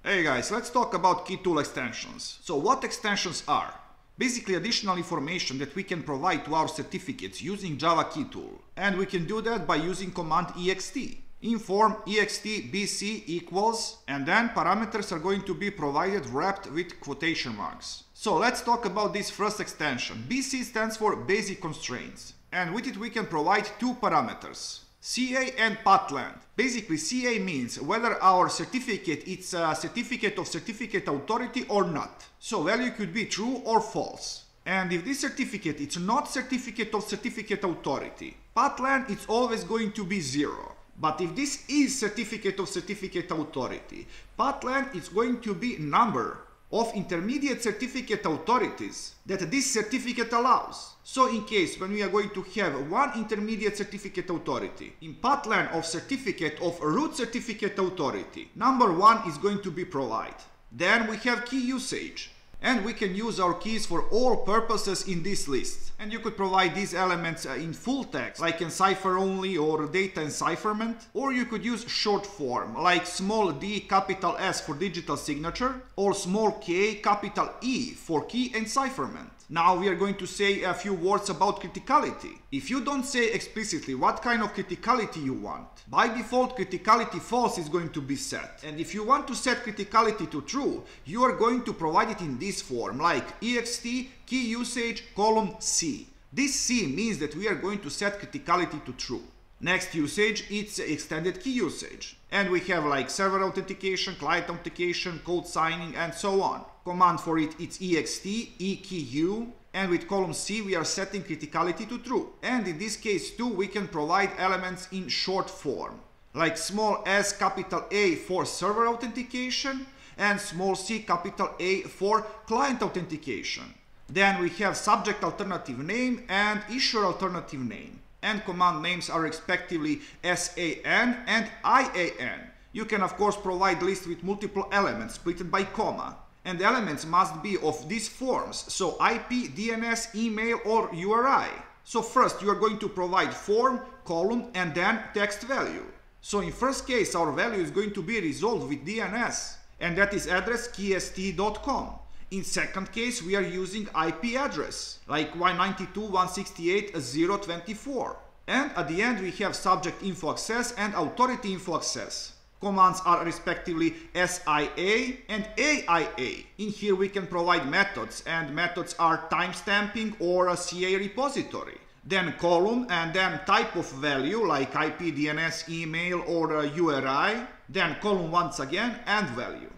Hey guys, let's talk about Keytool extensions. So what extensions are? Basically additional information that we can provide to our certificates using Java Keytool. And we can do that by using command ext. Inform ext bc equals, and then parameters are going to be provided wrapped with quotation marks. So let's talk about this first extension. BC stands for basic constraints. And with it we can provide two parameters, CA and pathland. Basically, CA means whether our certificate is a certificate of certificate authority or not. So value could be true or false. And if this certificate is not certificate of certificate authority, pathland is always going to be 0. But if this is certificate of certificate authority, pathland is going to be number of intermediate certificate authorities that this certificate allows. So in case when we are going to have one intermediate certificate authority, in pathland of certificate of root certificate authority, number 1 is going to be provided. Then we have key usage. And we can use our keys for all purposes in this list. And you could provide these elements in full text, like in cipher only or data encipherment. Or you could use short form, like small d capital S for digital signature, or small k capital E for key encipherment. Now we are going to say a few words about criticality. If you don't say explicitly what kind of criticality you want, by default criticality false is going to be set. And if you want to set criticality to true, you are going to provide it in this form, like ext key usage column C. This C means that we are going to set criticality to true. Next usage, it's extended key usage. And we have like server authentication, client authentication, code signing, and so on. Command for it, it's ext eku, and with column C we are setting criticality to true. And in this case too, we can provide elements in short form, like small s capital A for server authentication, and small c capital A for client authentication. Then we have subject alternative name and issuer alternative name. And command names are respectively SAN and IAN. You can of course provide list with multiple elements splitted by comma. And the elements must be of these forms, so IP, DNS, email or URI. So first you are going to provide form, column and then text value. So in first case our value is going to be resolved with DNS, and that is address keyst.com. In second case, we are using IP address, like 192.168.0.24. And at the end, we have subject info access and authority info access. Commands are respectively SIA and AIA. In here, we can provide methods, and methods are timestamping or a CA repository. Then column, and then type of value, like IP, DNS, email, or URI. Then column once again, and value.